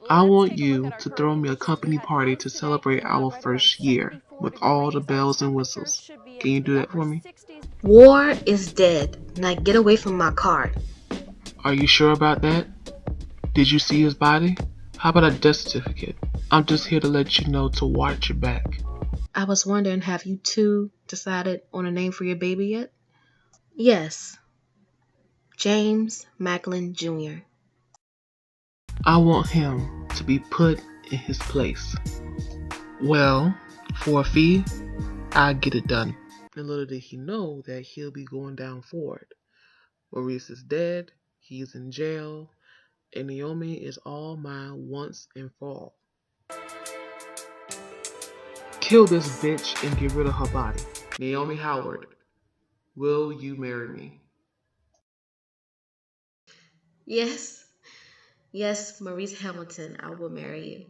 I want you to throw me a company party to celebrate our first year with all the bells and whistles. Can you do that for me? War is dead. Now get away from my card. Are you sure about that? Did you see his body? How about a death certificate? I'm just here to let you know to watch your back. I was wondering, have you two decided on a name for your baby yet? Yes, James Macklin Jr. I want him to be put in his place. Well, for a fee, I get it done. And little did he know that he'll be going down for it. Maurice is dead, he's in jail, and Naomi is all mine once and for all. Kill this bitch and get rid of her body. Naomi Howard, will you marry me? Yes, yes, Maurice Hamilton, I will marry you.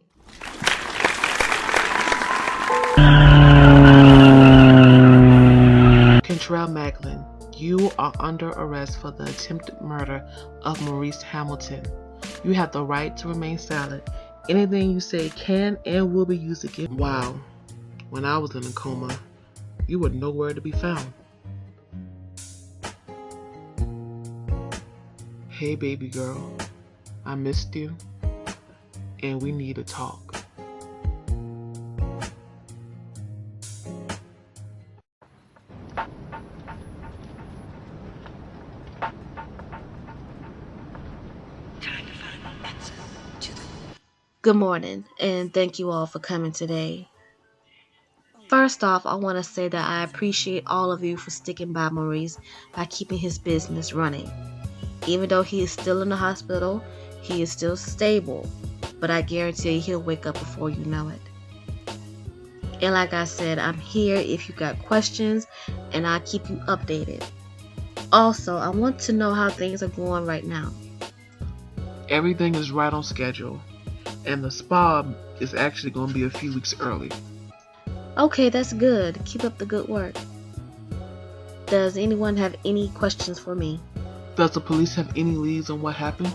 Kentell Macklin, you are under arrest for the attempted murder of Maurice Hamilton. You have the right to remain silent. Anything you say can and will be used against you. Wow, when I was in a coma, you were nowhere to be found. Hey baby girl, I missed you, and we need to talk. Good morning, and thank you all for coming today. First off, I want to say that I appreciate all of you for sticking by Maurice by keeping his business running. Even though he is still in the hospital, he is still stable, but I guarantee he'll wake up before you know it. And like I said, I'm here if you got questions, and I'll keep you updated. Also, I want to know how things are going right now. Everything is right on schedule, and the spa is actually going to be a few weeks early. Okay, that's good. Keep up the good work. Does anyone have any questions for me? Does the police have any leads on what happened?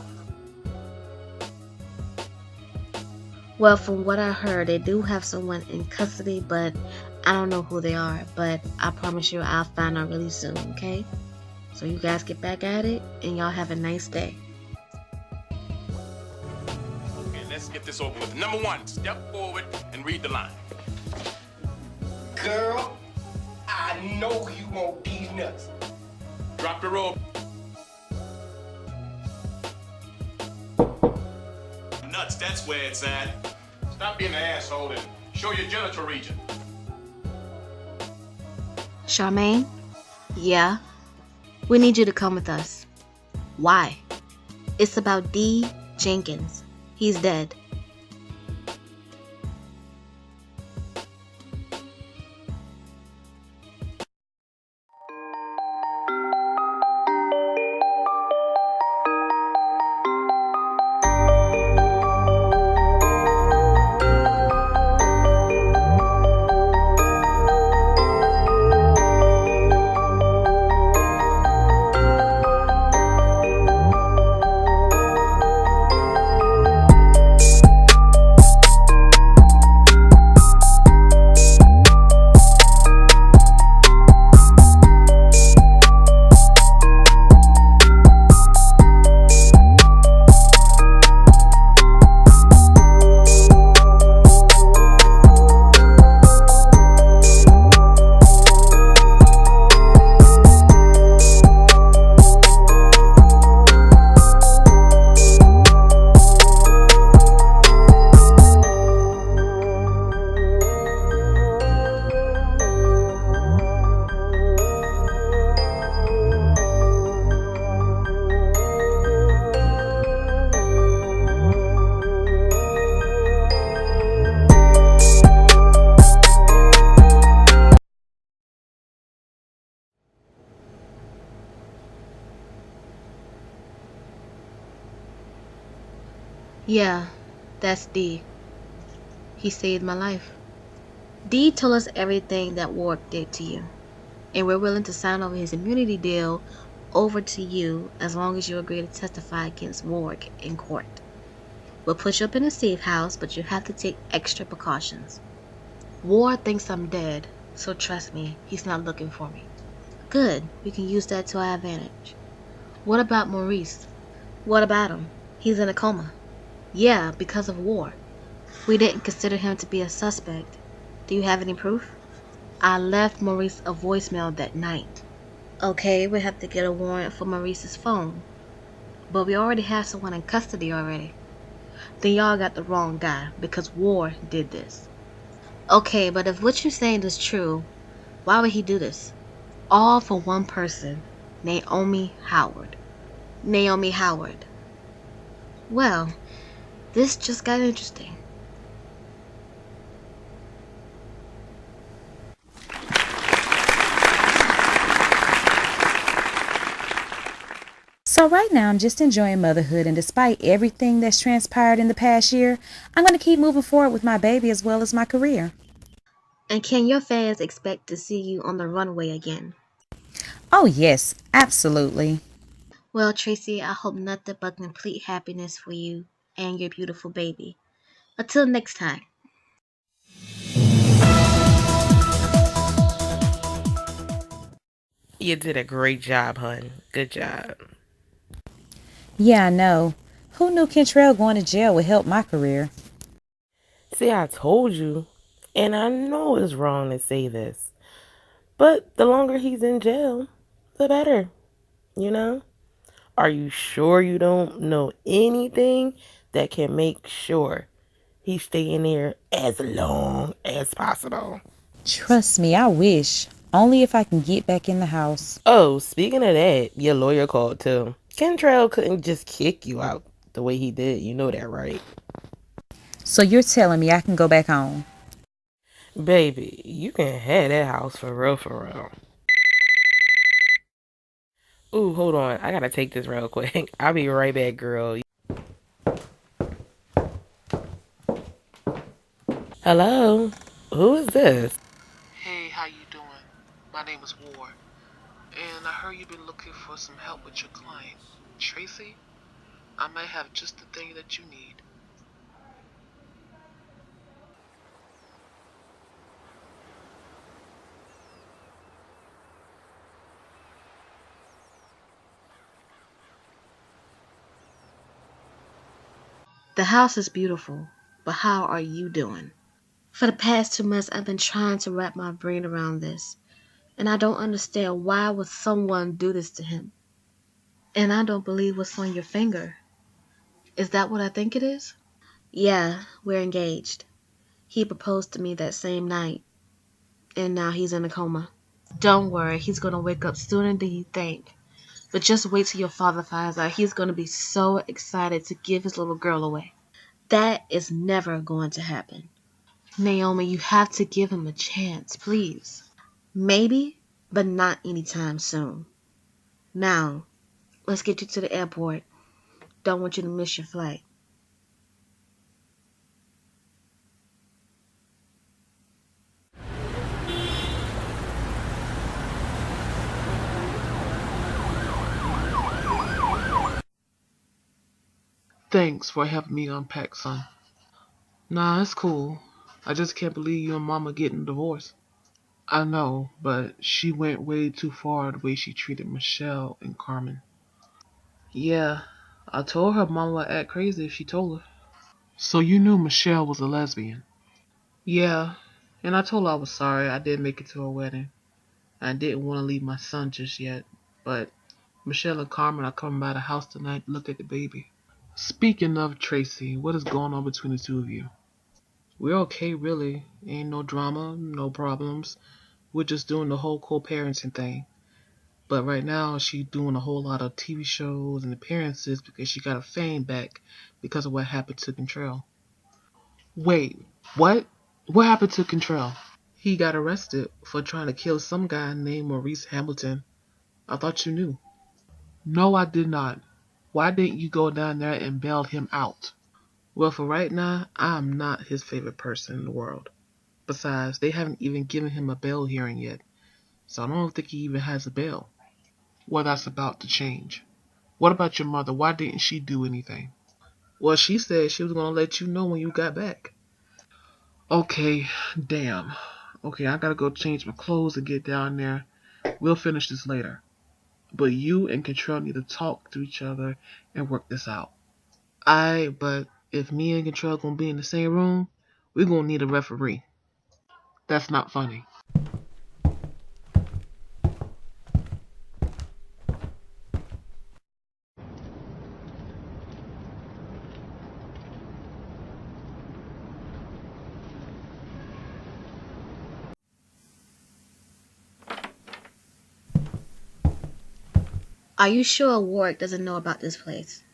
Well, from what I heard, they do have someone in custody, but I don't know who they are. But I promise you I'll find out really soon, okay? So you guys get back at it, and y'all have a nice day. Okay, let's get this over with. Number one, step forward and read the line. Girl, I know you want these nuts. Drop your robe. Nuts, that's where it's at. Stop being an asshole and show your genital region. Charmaine? Yeah? We need you to come with us. Why? It's about D. Jenkins. He's dead. Yeah, that's D. He saved my life. D told us everything that Ward did to you, and we're willing to sign over his immunity deal over to you as long as you agree to testify against Ward in court. We'll put you up in a safe house, but you have to take extra precautions. Ward thinks I'm dead, so trust me, he's not looking for me. Good, we can use that to our advantage. What about Maurice? What about him? He's in a coma. Yeah, because of war. We didn't consider him to be a suspect. Do you have any proof? I left Maurice a voicemail that night. Okay, we have to get a warrant for Maurice's phone. But we already have someone in custody already. Then y'all got the wrong guy, because War did this. Okay, but if what you're saying is true, why would he do this? All for one person, Naomi Howard. Naomi Howard. Well, this just got interesting. So right now I'm just enjoying motherhood, and despite everything that's transpired in the past year, I'm going to keep moving forward with my baby as well as my career. And can your fans expect to see you on the runway again? Oh yes, absolutely. Well, Traci, I hope nothing but complete happiness for you and your beautiful baby. Until next time. You did a great job, hun. Good job. Yeah, I know. Who knew Kentell going to jail would help my career? See, I told you. And I know it's wrong to say this. But the longer he's in jail, the better. You know? Are you sure you don't know anything that can make sure he's staying there as long as possible? Trust me, I wish. Only if I can get back in the house. Oh, speaking of that, your lawyer called too. Kentrell couldn't just kick you out the way he did. You know that, right? So you're telling me I can go back home? Baby, you can have that house for real, for real. Ooh, hold on. I gotta take this real quick. I'll be right back, girl. Hello? Who is this? Hey, how you doing? My name is Ward, and I heard you've been looking for some help with your client, Traci. I might have just the thing that you need. The house is beautiful, but how are you doing? For the past 2 months, I've been trying to wrap my brain around this, and I don't understand why would someone do this to him. And I don't believe what's on your finger. Is that what I think it is? Yeah, we're engaged. He proposed to me that same night, and now he's in a coma. Don't worry, he's gonna wake up sooner than you think. But just wait till your father finds out. He's gonna be so excited to give his little girl away. That is never going to happen. Naomi, you have to give him a chance, please. Maybe, but not anytime soon. Now, let's get you to the airport. Don't want you to miss your flight. Thanks for helping me unpack, son. Nah, it's cool. I just can't believe you and Mama getting divorced. I know, but she went way too far the way she treated Michelle and Carmen. Yeah, I told her Mama would act crazy if she told her. So you knew Michelle was a lesbian? Yeah, and I told her I was sorry I didn't make it to her wedding. I didn't want to leave my son just yet, but Michelle and Carmen are coming by the house tonight to look at the baby. Speaking of Traci, what is going on between the two of you? We're okay, really. Ain't no drama, no problems. We're just doing the whole co-parenting thing. But right now, she's doing a whole lot of TV shows and appearances because she got her fame back because of what happened to Kentell. Wait, what? What happened to Kentell? He got arrested for trying to kill some guy named Maurice Hamilton. I thought you knew. No, I did not. Why didn't you go down there and bail him out? Well, for right now, I'm not his favorite person in the world. Besides, they haven't even given him a bail hearing yet, so I don't think he even has a bail. Well, that's about to change. What about your mother? Why didn't she do anything? Well, she said she was gonna let you know when you got back. Okay, damn. Okay, I gotta go change my clothes and get down there. We'll finish this later. But you and Kentell need to talk to each other and work this out. But if me and Kentell gonna be in the same room, we're gonna need a referee. That's not funny. Are you sure Warwick doesn't know about this place?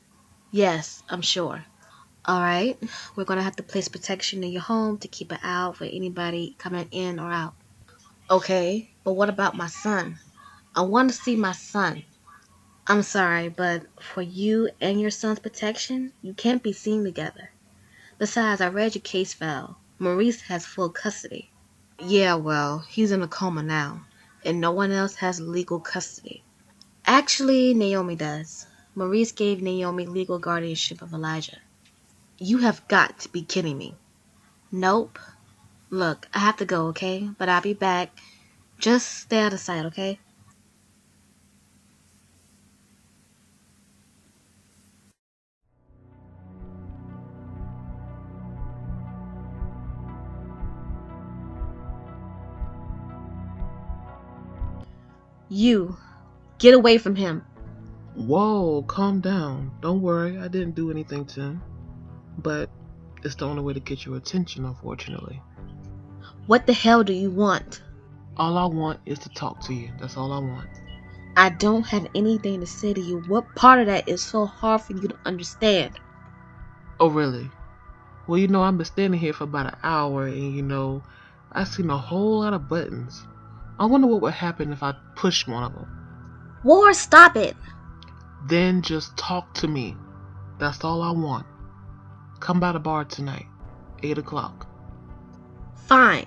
Yes, I'm sure. Alright, we're gonna have to place protection in your home to keep it out for anybody coming in or out. Okay, but what about my son? I want to see my son. I'm sorry, but for you and your son's protection, you can't be seen together. Besides, I read your case file. Maurice has full custody. Yeah, well, he's in a coma now, and no one else has legal custody. Actually, Naomi does. Maurice gave Naomi legal guardianship of Elijah. You have got to be kidding me. Nope. Look, I have to go, okay? But I'll be back. Just stay out of sight, okay? You, get away from him. Whoa, calm down. Don't worry, I didn't do anything to him. But it's the only way to get your attention, unfortunately. What the hell do you want? All I want is to talk to you. That's all I want. I don't have anything to say to you. What part of that is so hard for you to understand? Oh, really? Well, I've been standing here for about an hour and I've seen a whole lot of buttons. I wonder what would happen if I pushed one of them. War, stop it. Then just talk to me. That's all I want. Come by the bar tonight, 8 o'clock. Fine.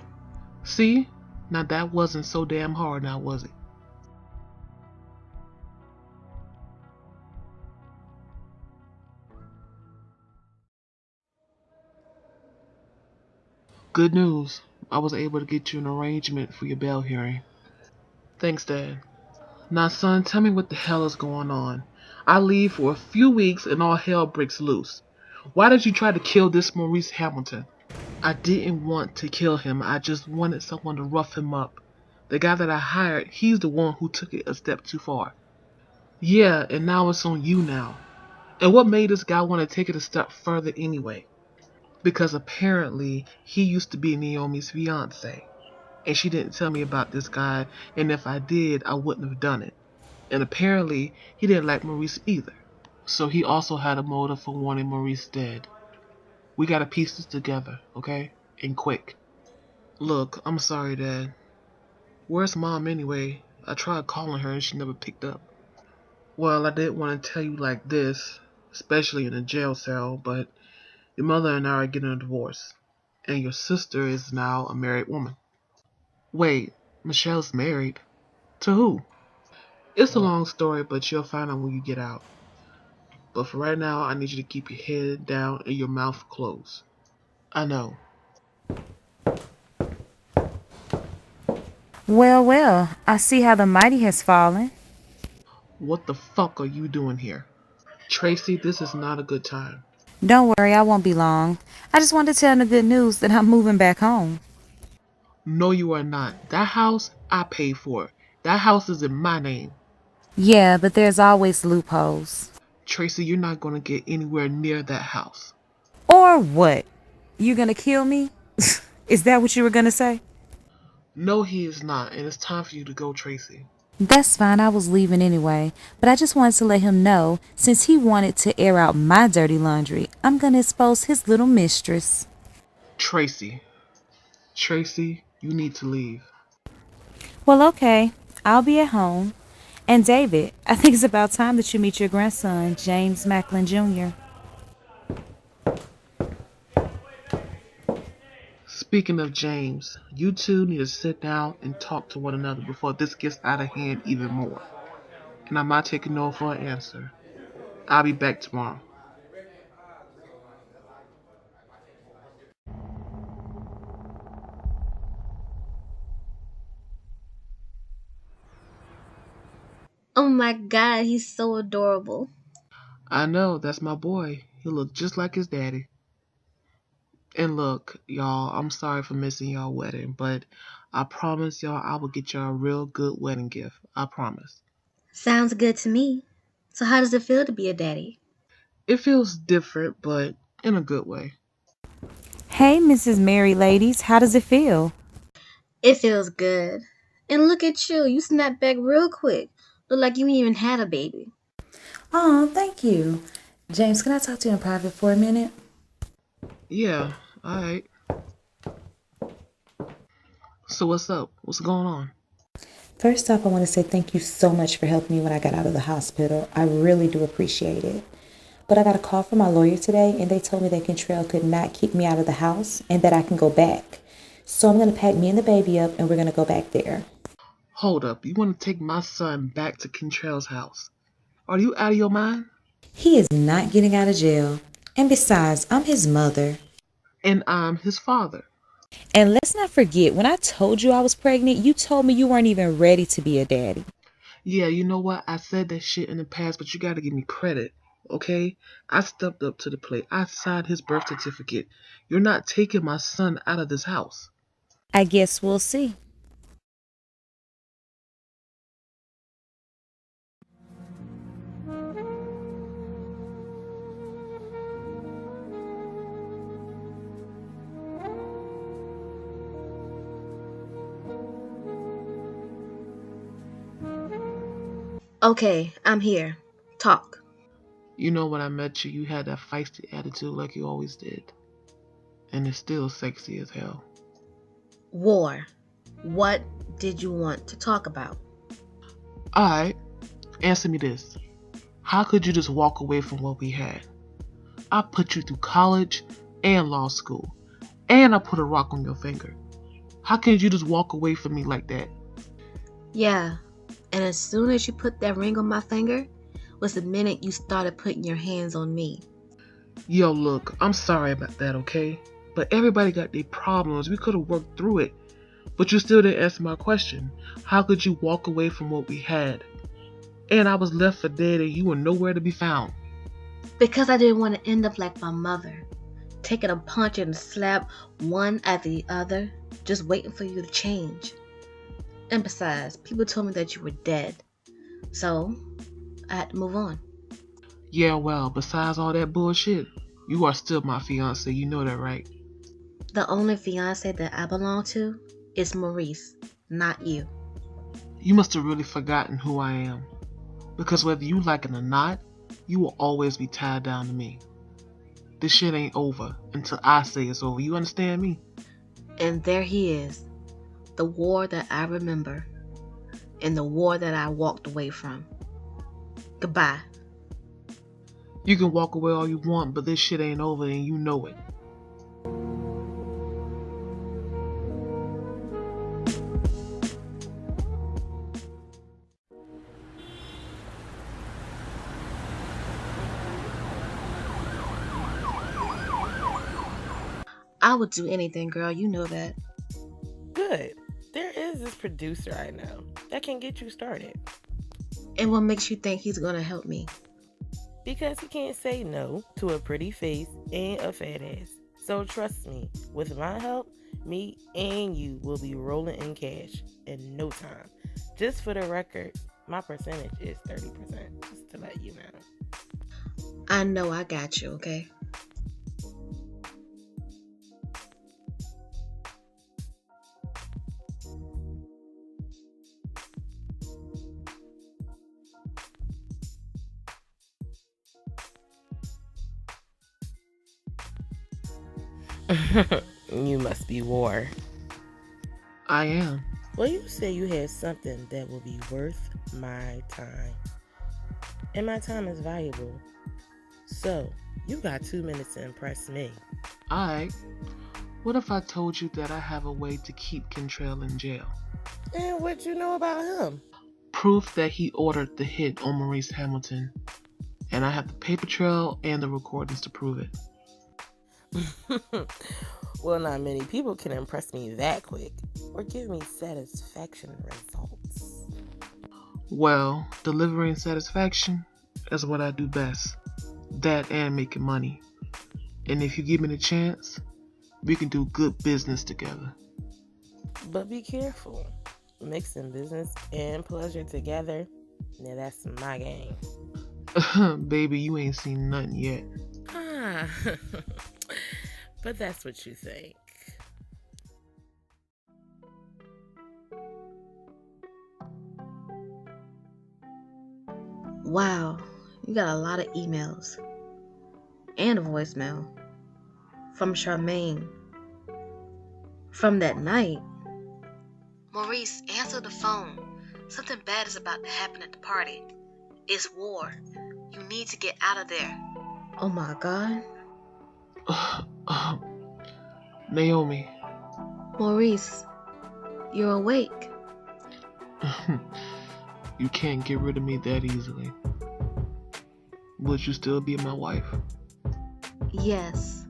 See? Now that wasn't so damn hard now, was it? Good news. I was able to get you an arrangement for your bail hearing. Thanks, Dad. Now, son, tell me what the hell is going on. I leave for a few weeks and all hell breaks loose. Why did you try to kill this Maurice Hamilton? I didn't want to kill him. I just wanted someone to rough him up. The guy that I hired, he's the one who took it a step too far. Yeah, and now it's on you now. And what made this guy want to take it a step further anyway? Because apparently he used to be Naomi's fiance. And she didn't tell me about this guy, and if I did, I wouldn't have done it. And apparently he didn't like Maurice either. So he also had a motive for wanting Maurice dead. We gotta piece this together, okay? And quick. Look, I'm sorry, Dad. Where's Mom anyway? I tried calling her and she never picked up. Well, I didn't want to tell you like this, especially in a jail cell, but your mother and I are getting a divorce. And your sister is now a married woman. Wait, Michelle's married? To who? It's a long story, but you'll find out when you get out. But for right now, I need you to keep your head down and your mouth closed. I know. Well, well, I see how the mighty has fallen. What the fuck are you doing here? Traci, this is not a good time. Don't worry, I won't be long. I just wanted to tell him the good news that I'm moving back home. No, you are not. That house, I paid for it. That house is in my name. Yeah, but there's always loopholes. Traci, you're not going to get anywhere near that house. Or what? You gonna kill me? Is that what you were gonna say? No, he is not, and it's time for you to go, Traci. That's fine, I was leaving anyway. But I just wanted to let him know, since he wanted to air out my dirty laundry, I'm gonna expose his little mistress. Traci. Traci, you need to leave. Well, okay. I'll be at home. And David, I think it's about time that you meet your grandson, James Macklin Jr. Speaking of James, you two need to sit down and talk to one another before this gets out of hand even more. And I'm not taking no for an answer. I'll be back tomorrow. my God, he's so adorable. I know, that's my boy. He look just like his daddy. And look, y'all, I'm sorry for missing y'all wedding, but I promise y'all I will get y'all a real good wedding gift. I promise. Sounds good to me. So, how does it feel to be a daddy? It feels different, but in a good way. Hey, Mrs. Mary, ladies, how does it feel? It feels good. And look at you, you snapped back real quick. Look like you ain't even had a baby. Oh, thank you. James, can I talk to you in private for a minute? Yeah, alright. So what's up? What's going on? First off, I want to say thank you so much for helping me when I got out of the hospital. I really do appreciate it. But I got a call from my lawyer today, and they told me that Kentell could not kick me out of the house and that I can go back. So I'm going to pack me and the baby up, and we're going to go back there. Hold up, you want to take my son back to Kentell's house? Are you out of your mind? He is not getting out of jail. And besides, I'm his mother. And I'm his father. And let's not forget, when I told you I was pregnant, you told me you weren't even ready to be a daddy. Yeah, you know what? I said that shit in the past, but you gotta give me credit, okay? I stepped up to the plate. I signed his birth certificate. You're not taking my son out of this house. I guess we'll see. Okay, I'm here. Talk. You know, when I met you, you had that feisty attitude like you always did. And it's still sexy as hell. War. What did you want to talk about? Alright, answer me this. How could you just walk away from what we had? I put you through college and law school. And I put a rock on your finger. How can you just walk away from me like that? Yeah, and as soon as you put that ring on my finger, was the minute you started putting your hands on me. Yo, look, I'm sorry about that, okay? But everybody got their problems. We could have worked through it. But you still didn't answer my question. How could you walk away from what we had? And I was left for dead and you were nowhere to be found. Because I didn't want to end up like my mother, taking a punch and a slap one after the other, just waiting for you to change. And besides, people told me that you were dead. So, I had to move on. Yeah, well, besides all that bullshit, you are still my fiance. You know that, right? The only fiance that I belong to is Maurice, not you. You must have really forgotten who I am. Because whether you like it or not, you will always be tied down to me. This shit ain't over until I say it's over. You understand me? And there he is, the war that I remember, and the war that I walked away from. Goodbye. You can walk away all you want, but this shit ain't over and you know it. I would do anything, girl, you know that. Good. There is this producer I know that can get you started. And what makes you think he's gonna help me? Because he can't say no to a pretty face and a fat ass. So trust me, with my help, me and you will be rolling in cash in no time. Just for the record, my percentage is 30%, just to let you know. I know I got you, okay? You must be War. I am. Well, you say you had something that will be worth my time. And my time is valuable. So, you got 2 minutes to impress me. Alright. What if I told you that I have a way to keep Kentell in jail? And what you know about him? Proof that he ordered the hit on Maurice Hamilton. And I have the paper trail and the recordings to prove it. Well, not many people can impress me that quick or give me satisfaction results. Well, delivering satisfaction is what I do best. That and making money. And if you give me the chance, we can do good business together. But be careful. Mixing business and pleasure together, now that's my game. Baby, you ain't seen nothing yet. Ah, but that's what you think. Wow, you got a lot of emails and a voicemail from Charmanie from that night. Maurice, answer the phone. Something bad is about to happen at the party. It's war. You need to get out of there. Oh my God. Naomi. Maurice, you're awake. You can't get rid of me that easily. Would you still be my wife? Yes.